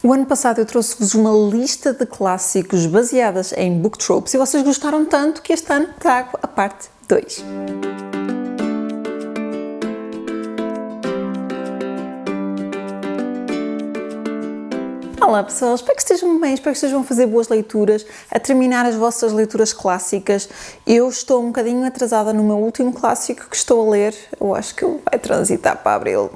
O ano passado eu trouxe-vos uma lista de clássicos baseadas em book tropes e vocês gostaram tanto que este ano trago a parte 2. Olá pessoal, espero que estejam bem, espero que estejam a fazer boas leituras, a terminar as vossas leituras clássicas. Eu estou um bocadinho atrasada no meu último clássico que estou a ler, eu acho que ele vai transitar para abril.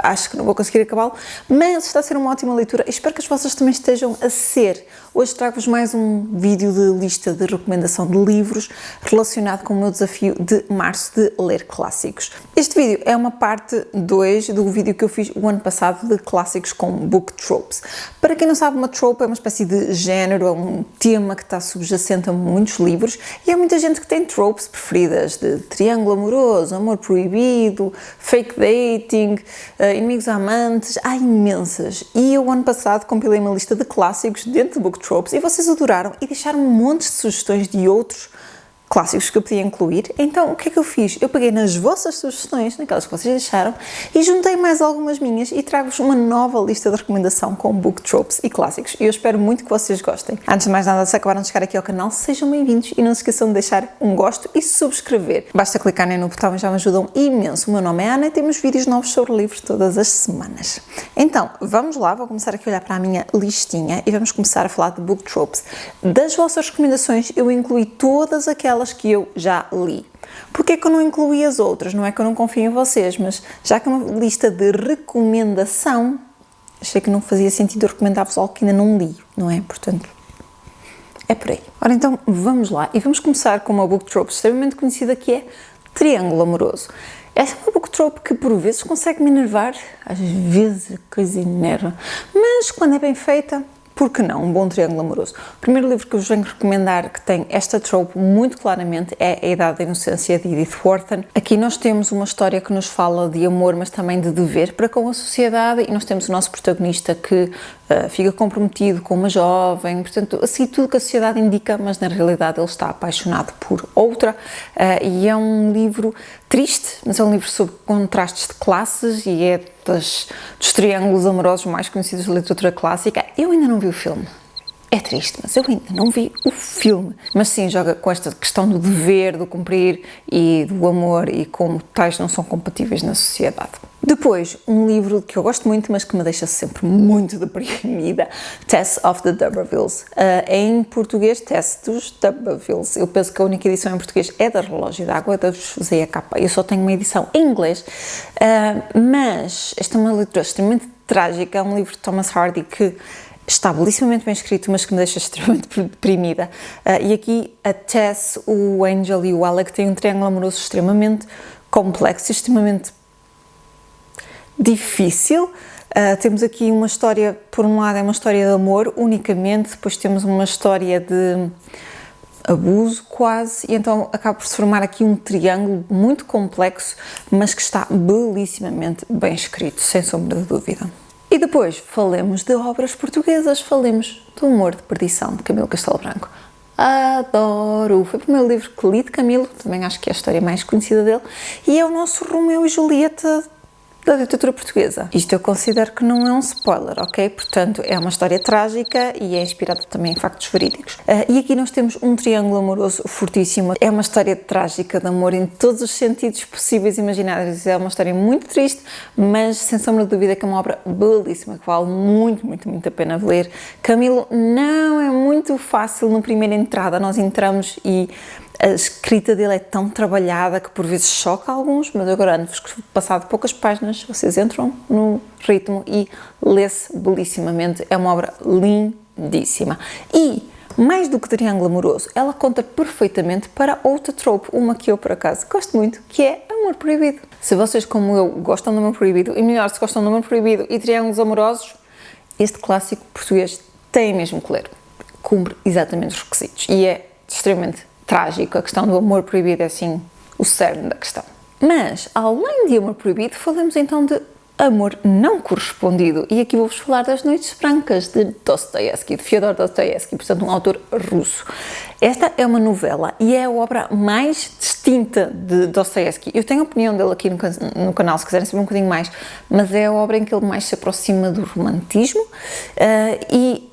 Acho que não vou conseguir acabá-lo, mas está a ser uma ótima leitura e espero que as vossas também estejam a ser. Hoje trago-vos mais um vídeo de lista de recomendação de livros relacionado com o meu desafio de março de ler clássicos. Este vídeo é uma parte 2 do vídeo que eu fiz o ano passado de clássicos com book tropes. Para quem não sabe, uma trope é uma espécie de género, é um tema que está subjacente a muitos livros e há muita gente que tem tropes preferidas de triângulo amoroso, amor proibido, fake dating, inimigos amantes, há imensas. E eu, ano passado, compilei uma lista de clássicos dentro de book tropes e vocês adoraram e deixaram um monte de sugestões de outros clássicos que eu podia incluir. Então, o que é que eu fiz? Eu peguei nas vossas sugestões, naquelas que vocês deixaram, e juntei mais algumas minhas e trago-vos uma nova lista de recomendação com book tropes e clássicos. E eu espero muito que vocês gostem. Antes de mais nada, se acabaram de chegar aqui ao canal, sejam bem-vindos e não se esqueçam de deixar um gosto e subscrever. Basta clicarem no botão e já me ajudam imenso. O meu nome é Ana e temos vídeos novos sobre livros todas as semanas. Então, vamos lá, vou começar aqui a olhar para a minha listinha e vamos começar a falar de book tropes. Das vossas recomendações, eu incluí todas aquelas que eu já li. Porquê é que eu não incluí as outras? Não é que eu não confio em vocês, mas já que é uma lista de recomendação, achei que não fazia sentido eu recomendar-vos algo que ainda não li, não é? Portanto, é por aí. Ora então, vamos lá e vamos começar com uma book trope extremamente conhecida que é triângulo amoroso. Essa é uma book trope que por vezes consegue me enervar, às vezes a coisa enerva, mas quando é bem feita, por que não? Um bom triângulo amoroso. O primeiro livro que eu vos venho recomendar que tem esta trope muito claramente é A Idade da Inocência, de Edith Wharton. Aqui nós temos uma história que nos fala de amor, mas também de dever para com a sociedade e nós temos o nosso protagonista que fica comprometido com uma jovem, portanto, assim tudo que a sociedade indica, mas na realidade ele está apaixonado por outra e é um livro triste, mas é um livro sobre contrastes de classes e é dos triângulos amorosos mais conhecidos da literatura clássica. Eu ainda não vi o filme. É triste, mas eu ainda não vi o filme. Mas sim, joga com esta questão do dever, do cumprir e do amor e como tais não são compatíveis na sociedade. Depois, um livro que eu gosto muito, mas que me deixa sempre muito deprimida, Tess of the D'Urbervilles. Em português, Tess dos D'Urbervilles. Eu penso que a única edição em português é da Relógio d'Água, eu usei a capa. Eu só tenho uma edição em inglês, mas esta é uma leitura extremamente trágica, é um livro de Thomas Hardy que está belíssimamente bem escrito, mas que me deixa extremamente deprimida. E aqui a Tess, o Angel e o Alec têm um triângulo amoroso extremamente complexo, extremamente difícil. Temos aqui uma história, por um lado é uma história de amor unicamente, depois temos uma história de abuso quase, e então acaba por se formar aqui um triângulo muito complexo, mas que está belíssimamente bem escrito, sem sombra de dúvida. E depois, falemos de obras portuguesas, falemos do Amor de Perdição, de Camilo Castelo Branco. Adoro! Foi o primeiro livro que li de Camilo, também acho que é a história mais conhecida dele, e é o nosso Romeu e Julieta da literatura portuguesa. Isto eu considero que não é um spoiler, ok? Portanto, é uma história trágica e é inspirada também em factos verídicos. E aqui nós temos um triângulo amoroso fortíssimo. É uma história trágica de amor em todos os sentidos possíveis e imaginários. É uma história muito triste, mas sem sombra de dúvida que é uma obra belíssima, que vale muito, muito, muito a pena ler. Camilo não é muito fácil na primeira entrada. Nós entramos e a escrita dele é tão trabalhada que por vezes choca alguns, mas eu garanto-vos que passado poucas páginas vocês entram no ritmo e lê-se belíssimamente. É uma obra lindíssima. E, mais do que triângulo amoroso, ela conta perfeitamente para outra trope, uma que eu por acaso gosto muito, que é Amor Proibido. Se vocês, como eu, gostam de Amor Proibido, e melhor, se gostam de Amor Proibido e triângulos amorosos, este clássico português tem mesmo que ler. Cumpre exatamente os requisitos e é extremamente trágico. A questão do amor proibido é assim o cerne da questão. Mas, além de Amor Proibido, falamos então de Amor Não Correspondido. E aqui vou-vos falar das Noites Brancas de Dostoiévski, de Fyodor Dostoiévski, portanto um autor russo. Esta é uma novela e é a obra mais distinta de Dostoiévski. Eu tenho a opinião dele aqui no canal, se quiserem saber um bocadinho mais, mas é a obra em que ele mais se aproxima do romantismo e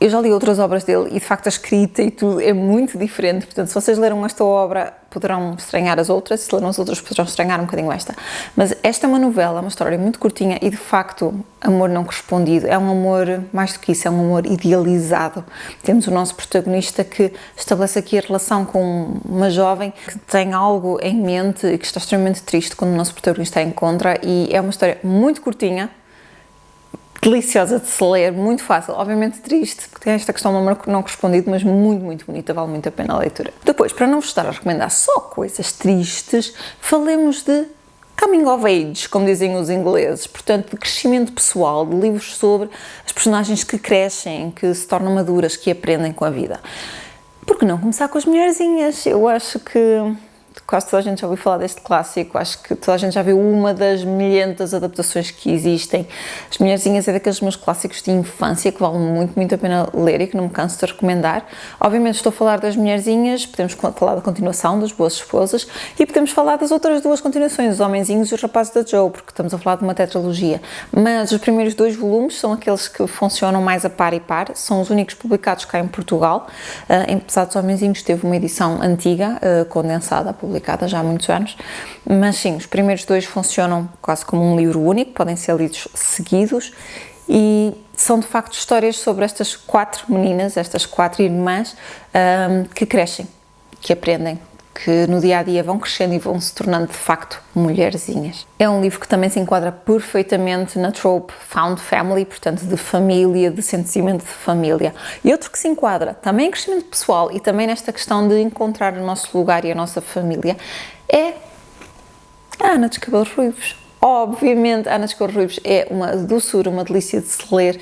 eu já li outras obras dele e, de facto, a escrita e tudo é muito diferente. Portanto, se vocês leram esta obra, poderão estranhar as outras. Se leram as outras, poderão estranhar um bocadinho esta. Mas esta é uma novela, uma história muito curtinha e, de facto, amor não correspondido. É um amor, mais do que isso, é um amor idealizado. Temos o nosso protagonista que estabelece aqui a relação com uma jovem que tem algo em mente e que está extremamente triste quando o nosso protagonista a encontra. E é uma história muito curtinha, deliciosa de se ler, muito fácil, obviamente triste, porque tem esta questão do amor não correspondido, mas muito, muito bonita, vale muito a pena a leitura. Depois, para não vos estar a recomendar só coisas tristes, falemos de coming of age, como dizem os ingleses, portanto, de crescimento pessoal, de livros sobre as personagens que crescem, que se tornam maduras, que aprendem com a vida. Por que não começar com as mulherzinhas? Eu acho que quase toda a gente já ouviu falar deste clássico, acho que toda a gente já viu uma das milhentas adaptações que existem. As Mulherzinhas é daqueles meus clássicos de infância que valem muito, muito a pena ler e que não me canso de recomendar. Obviamente estou a falar das Mulherzinhas, podemos falar da continuação, das Boas Esposas, e podemos falar das outras duas continuações, Os Homenzinhos e Os Rapazes da Joe, porque estamos a falar de uma tetralogia. Mas os primeiros 2 volumes são aqueles que funcionam mais a par e par, são os únicos publicados cá em Portugal. Apesar dos Homenzinhos, teve uma edição antiga, condensada, publicada já há muitos anos, mas sim, os primeiros 2 funcionam quase como um livro único, podem ser lidos seguidos e são de facto histórias sobre estas 4 meninas, estas 4 irmãs que crescem, que aprendem, que no dia a dia vão crescendo e vão se tornando de facto mulherzinhas. É um livro que também se enquadra perfeitamente na trope Found Family, portanto de família, de sentimento de família. E outro que se enquadra também em crescimento pessoal e também nesta questão de encontrar o nosso lugar e a nossa família é a Ana dos Cabelos Ruivos. Obviamente, a Ana dos Cabelos Ruivos é uma doçura, uma delícia de se ler.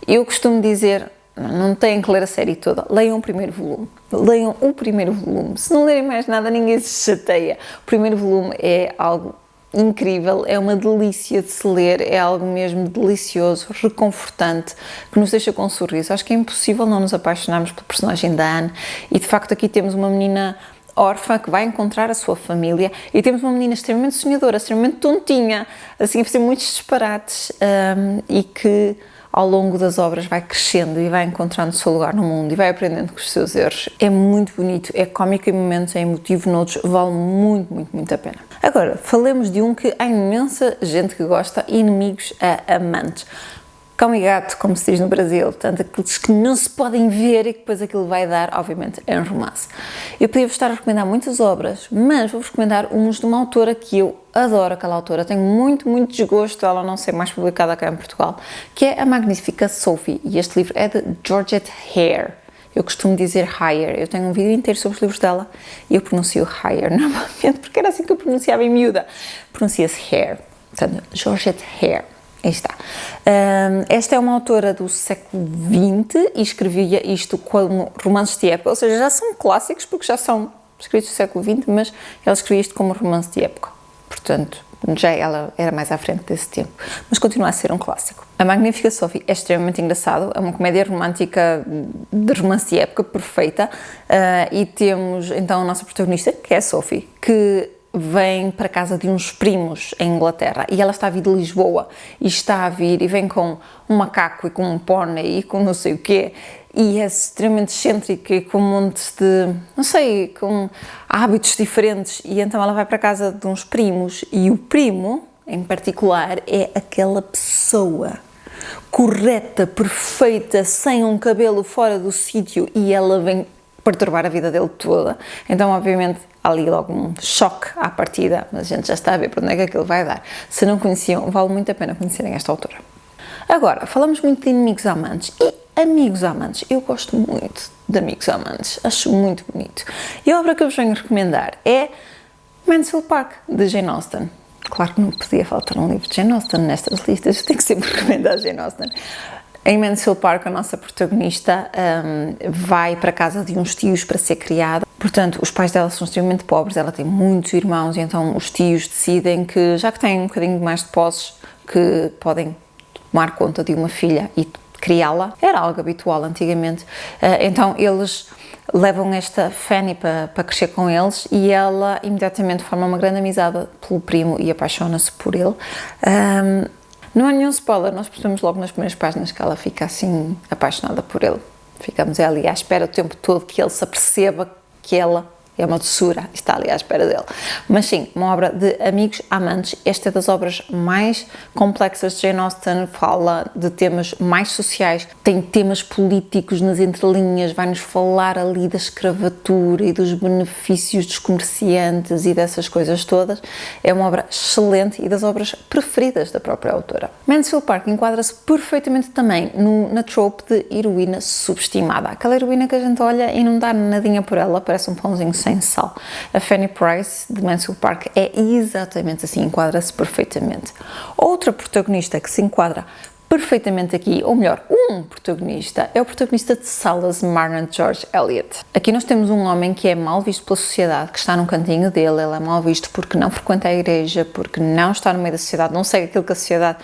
Eu costumo dizer, não têm que ler a série toda, leiam o primeiro volume. Leiam o primeiro volume. Se não lerem mais nada, ninguém se chateia. O primeiro volume é algo incrível, é uma delícia de se ler, é algo mesmo delicioso, reconfortante, que nos deixa com um sorriso. Acho que é impossível não nos apaixonarmos pelo personagem da Anne e, de facto, aqui temos uma menina órfã que vai encontrar a sua família e temos uma menina extremamente sonhadora, extremamente tontinha, assim a fazer muitos disparates e que ao longo das obras vai crescendo e vai encontrando o seu lugar no mundo e vai aprendendo com os seus erros. É muito bonito, é cómico em momentos, é emotivo noutros, vale muito, muito, muito a pena. Agora, falemos de um que há imensa gente que gosta, Inimigos a Amantes. Cão e gato, como se diz no Brasil, portanto, aqueles que não se podem ver e que depois aquilo vai dar, obviamente, é um romance. Eu podia-vos estar a recomendar muitas obras, mas vou-vos recomendar uns de uma autora que eu adoro, aquela autora, tenho muito, muito desgosto dela não ser mais publicada cá em Portugal, que é a magnífica Sophie, e este livro é de Georgette Heyer. Eu costumo dizer Heyer, eu tenho um vídeo inteiro sobre os livros dela e eu pronuncio Heyer normalmente, porque era assim que eu pronunciava em miúda. Pronuncia-se Heyer, portanto, Georgette Heyer. Aí está. Esta é uma autora do século XX e escrevia isto como romances de época, ou seja, já são clássicos porque já são escritos do século XX, mas ela escrevia isto como romance de época. Portanto, já ela era mais à frente desse tempo, mas continua a ser um clássico. A Magnífica Sophie é extremamente engraçado, é uma comédia romântica de romance de época perfeita e temos então a nossa protagonista, que é a Sophie, que vem para casa de uns primos em Inglaterra e ela está a vir de Lisboa e está a vir e vem com um macaco e com um pônei e com não sei o quê e é extremamente excêntrica e com um monte de, não sei, com hábitos diferentes e então ela vai para casa de uns primos e o primo, em particular, é aquela pessoa correta, perfeita, sem um cabelo fora do sítio e ela vem perturbar a vida dele toda. Então, obviamente, há ali logo um choque à partida, mas a gente já está a ver para onde é que aquilo vai dar. Se não conheciam, vale muito a pena conhecerem esta autora. Agora, falamos muito de Inimigos a Amantes e Amigos a Amantes. Eu gosto muito de Amigos a Amantes, acho muito bonito. E a obra que eu vos venho recomendar é Mansfield Park, de Jane Austen. Claro que não podia faltar um livro de Jane Austen nestas listas, eu tenho que sempre recomendar Jane Austen. Em Mansfield Park, a nossa protagonista vai para a casa de uns tios para ser criada. Portanto, os pais dela são extremamente pobres, ela tem muitos irmãos e então os tios decidem que, já que têm um bocadinho mais de posses, que podem tomar conta de uma filha e criá-la. Era algo habitual antigamente. Então eles levam esta Fanny para crescer com eles e ela imediatamente forma uma grande amizade pelo primo e apaixona-se por ele. Não há nenhum spoiler, nós percebemos logo nas primeiras páginas que ela fica assim apaixonada por ele. Ficamos ali à espera o tempo todo que ele se aperceba que ela é uma doçura, está ali à espera dele. Mas sim, uma obra de amigos amantes. Esta é das obras mais complexas de Jane Austen, fala de temas mais sociais, tem temas políticos nas entrelinhas, vai-nos falar ali da escravatura e dos benefícios dos comerciantes e dessas coisas todas. É uma obra excelente e das obras preferidas da própria autora. Mansfield Park enquadra-se perfeitamente também na trope de heroína subestimada. Aquela heroína que a gente olha e não dá nadinha por ela, parece um pãozinho sem sal. A Fanny Price, de Mansfield Park, é exatamente assim, enquadra-se perfeitamente. Outra protagonista que se enquadra perfeitamente aqui, ou melhor, um protagonista, é o protagonista de Salas Marner George Eliot. Aqui nós temos um homem que é mal visto pela sociedade, que está num cantinho dele, ele é mal visto porque não frequenta a igreja, porque não está no meio da sociedade, não segue aquilo que a sociedade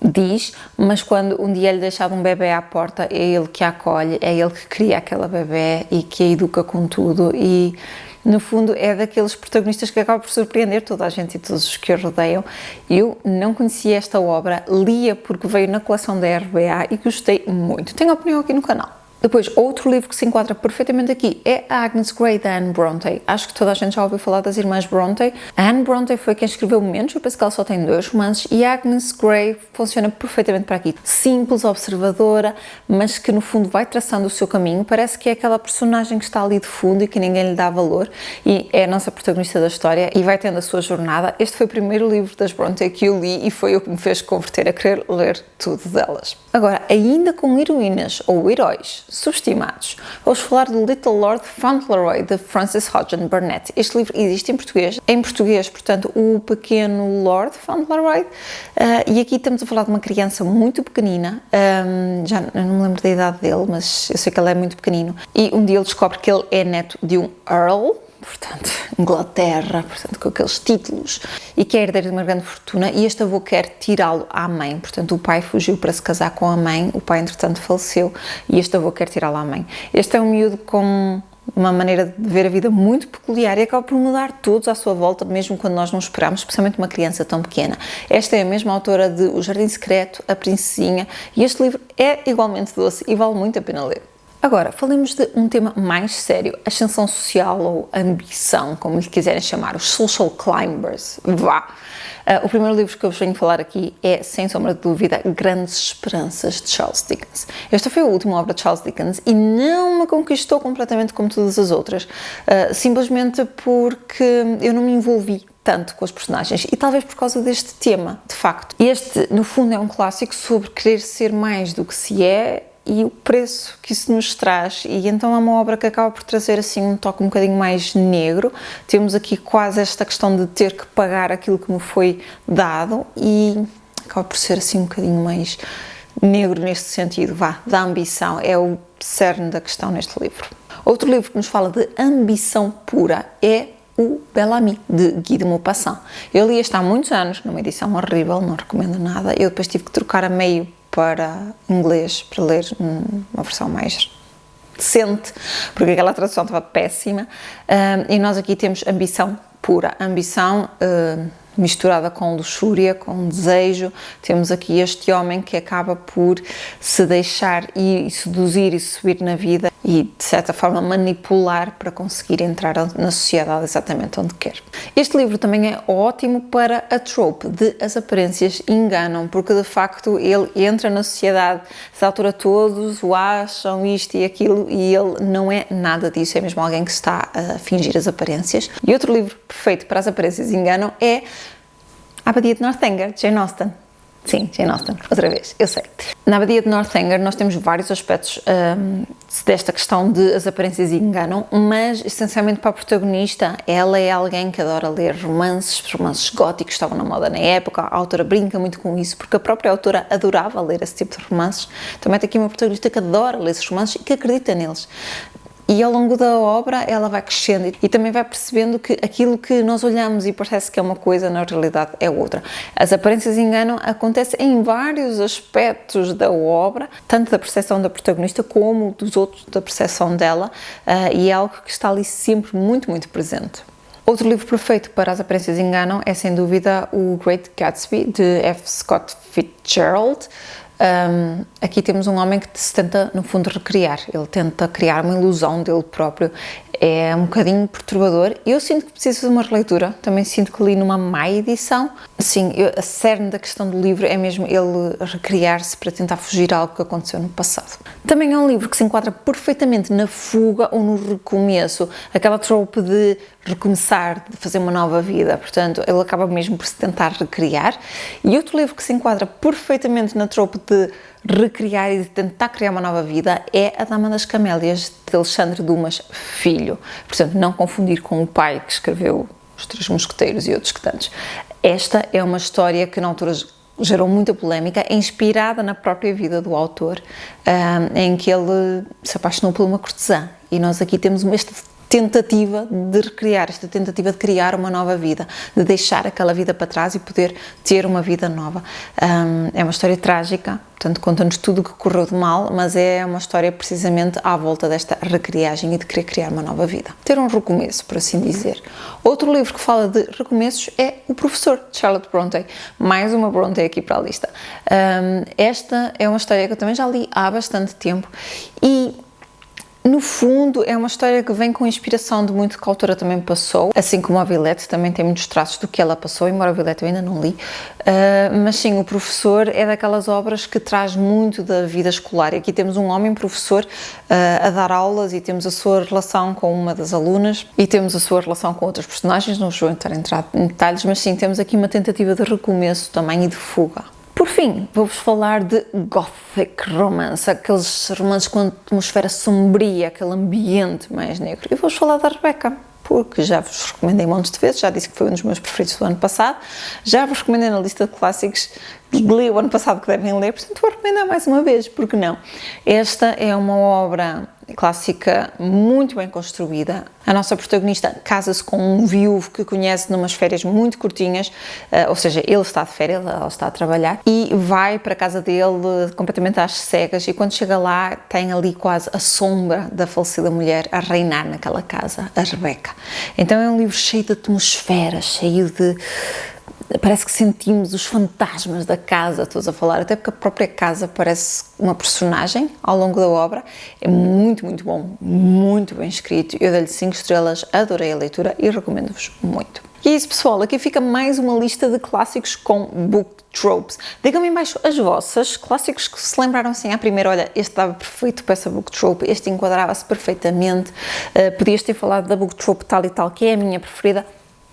diz, mas quando um dia lhe deixava um bebê à porta, é ele que a acolhe, é ele que cria aquela bebê e que a educa com tudo e no fundo é daqueles protagonistas que acaba por surpreender toda a gente e todos os que a rodeiam. Eu não conhecia esta obra, lia porque veio na coleção da RBA e gostei muito. Tenho opinião aqui no canal. Depois, outro livro que se enquadra perfeitamente aqui é a Agnes Grey, da Anne Bronte. Acho que toda a gente já ouviu falar das irmãs Bronte. A Anne Bronte foi quem escreveu menos, eu penso que ela só tem 2 romances, e a Agnes Grey funciona perfeitamente para aqui. Simples, observadora, mas que no fundo vai traçando o seu caminho. Parece que é aquela personagem que está ali de fundo e que ninguém lhe dá valor, e é a nossa protagonista da história e vai tendo a sua jornada. Este foi o primeiro livro das Bronte que eu li e foi o que me fez converter a querer ler tudo delas. Agora, ainda com heroínas ou heróis subestimados, vamos falar do Little Lord Fauntleroy, de Frances Hodgson Burnett. Este livro existe em português, portanto, o Pequeno Lord Fauntleroy, e aqui estamos a falar de uma criança muito pequenina, já não me lembro da idade dele, mas eu sei que ele é muito pequenino, e um dia ele descobre que ele é neto de um Earl, portanto, Inglaterra, portanto, com aqueles títulos, e que é herdeiro de uma grande fortuna, e este avô quer tirá-lo à mãe, portanto, o pai fugiu para se casar com a mãe, o pai, entretanto, faleceu, e este avô quer tirá-lo à mãe. Este é um miúdo com uma maneira de ver a vida muito peculiar e acaba por mudar todos à sua volta, mesmo quando nós não esperamos, especialmente uma criança tão pequena. Esta é a mesma autora de O Jardim Secreto, A Princesinha, e este livro é igualmente doce e vale muito a pena ler. Agora, falemos de um tema mais sério, ascensão social ou ambição, como lhe quiserem chamar, os social climbers. Vá! O primeiro livro que eu vos venho falar aqui é, sem sombra de dúvida, Grandes Esperanças, de Charles Dickens. Esta foi a última obra de Charles Dickens e não me conquistou completamente como todas as outras, simplesmente porque eu não me envolvi tanto com os personagens e talvez por causa deste tema, de facto. Este, no fundo, é um clássico sobre querer ser mais do que se é e o preço que isso nos traz, e então é uma obra que acaba por trazer assim um toque um bocadinho mais negro. Temos aqui quase esta questão de ter que pagar aquilo que me foi dado e acaba por ser assim um bocadinho mais negro neste sentido, da ambição, é o cerne da questão neste livro. Outro livro que nos fala de ambição pura é o Bel Ami, de Guy de Maupassant. Eu li este há muitos anos, numa edição horrível, não recomendo nada, eu depois tive que trocar a meio para inglês, para ler uma versão mais decente, porque aquela tradução estava péssima, e nós aqui temos ambição pura, ambição misturada com luxúria, com desejo. Temos aqui este homem que acaba por se deixar e seduzir e subir na vida e, de certa forma, manipular para conseguir entrar na sociedade exatamente onde quer. Este livro também é ótimo para a trope de as aparências enganam, porque, de facto, ele entra na sociedade, a altura todos o acham isto e aquilo, e ele não é nada disso, é mesmo alguém que está a fingir as aparências. E outro livro perfeito para as aparências enganam é A Abadia de Northanger, de Jane Austen. Sim, Jane Austen, outra vez, eu sei. Na Abadia de Northanger nós temos vários aspectos desta questão de as aparências enganam, mas essencialmente para a protagonista, ela é alguém que adora ler romances góticos, estavam na moda na época, a autora brinca muito com isso, porque a própria autora adorava ler esse tipo de romances. Também tem aqui uma protagonista que adora ler esses romances e que acredita neles. E ao longo da obra ela vai crescendo e também vai percebendo que aquilo que nós olhamos e parece que é uma coisa, na realidade é outra. As aparências enganam acontece em vários aspectos da obra, tanto da percepção da protagonista como dos outros, da percepção dela, e é algo que está ali sempre muito, muito presente. Outro livro perfeito para As Aparências Enganam é, sem dúvida, o Great Gatsby, de F. Scott Fitzgerald. Aqui temos um homem que se tenta, no fundo, recriar. Ele tenta criar uma ilusão dele próprio. É um bocadinho perturbador. Eu sinto que preciso de uma releitura. Também sinto que li numa má edição. Sim, a cerne da questão do livro é mesmo ele recriar-se para tentar fugir a algo que aconteceu no passado. Também é um livro que se enquadra perfeitamente na fuga ou no recomeço. Aquela trope de recomeçar, de fazer uma nova vida. Portanto, ele acaba mesmo por se tentar recriar. E outro livro que se enquadra perfeitamente na trope de recriar e de tentar criar uma nova vida é A Dama das Camélias, de Alexandre Dumas Filho. Portanto, não confundir com o pai que escreveu Os Três Mosqueteiros e outros que tantos. Esta é uma história que na altura gerou muita polémica, inspirada na própria vida do autor, em que ele se apaixonou por uma cortesã. E nós aqui temos esta tentativa de recriar, esta tentativa de criar uma nova vida, de deixar aquela vida para trás e poder ter uma vida nova. É uma história trágica, portanto conta-nos tudo o que correu de mal, mas é uma história precisamente à volta desta recriagem e de querer criar uma nova vida. Ter um recomeço, por assim dizer. Outro livro que fala de recomeços é O Professor, de Charlotte Brontë. Mais uma Brontë aqui para a lista. Esta é uma história que eu também já li há bastante tempo e no fundo, é uma história que vem com inspiração de muito que a autora também passou, assim como a Villette também tem muitos traços do que ela passou, embora a Villette eu ainda não li, mas sim, O Professor é daquelas obras que traz muito da vida escolar. E aqui temos um homem professor a dar aulas e temos a sua relação com uma das alunas e temos a sua relação com outras personagens, não vou entrar em detalhes, mas sim, temos aqui uma tentativa de recomeço também e de fuga. Por fim, vou-vos falar de Gothic Romance, aqueles romances com atmosfera sombria, aquele ambiente mais negro. E vou-vos falar da Rebecca, porque já vos recomendei montes de vezes, já disse que foi um dos meus preferidos do ano passado, já vos recomendei na lista de clássicos que li o ano passado que devem ler, portanto vou recomendar mais uma vez, porque não? Esta é uma obra clássica muito bem construída. A nossa protagonista casa-se com um viúvo que conhece numas férias muito curtinhas, ou seja, ele está de férias, ela está a trabalhar, e vai para a casa dele completamente às cegas, e quando chega lá tem ali quase a sombra da falecida mulher a reinar naquela casa, a Rebecca. Então é um livro cheio de atmosfera, cheio de... Parece que sentimos os fantasmas da casa, estou a falar, até porque a própria casa parece uma personagem ao longo da obra. É muito, muito bom, muito bem escrito. Eu dei-lhe 5 estrelas, adorei a leitura e recomendo-vos muito. E é isso, pessoal, aqui fica mais uma lista de clássicos com book tropes. Digam-me em baixo as vossas, clássicos que se lembraram assim à primeira, olha, este estava perfeito para essa book trope, este enquadrava-se perfeitamente, podias ter falado da book trope tal e tal, que é a minha preferida,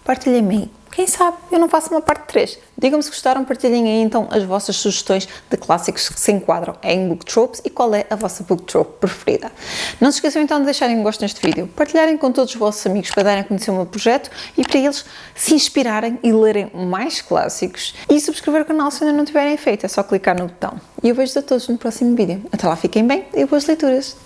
partilhem-me aí. Quem sabe eu não faço uma parte 3. Digam-me se gostaram, partilhem aí então as vossas sugestões de clássicos que se enquadram em book tropes e qual é a vossa book trope preferida. Não se esqueçam então de deixarem um gosto neste vídeo, partilharem com todos os vossos amigos para darem a conhecer o meu projeto e para eles se inspirarem e lerem mais clássicos, e subscrever o canal se ainda não tiverem feito, é só clicar no botão. E eu vejo-vos a todos no próximo vídeo. Até lá, fiquem bem e boas leituras!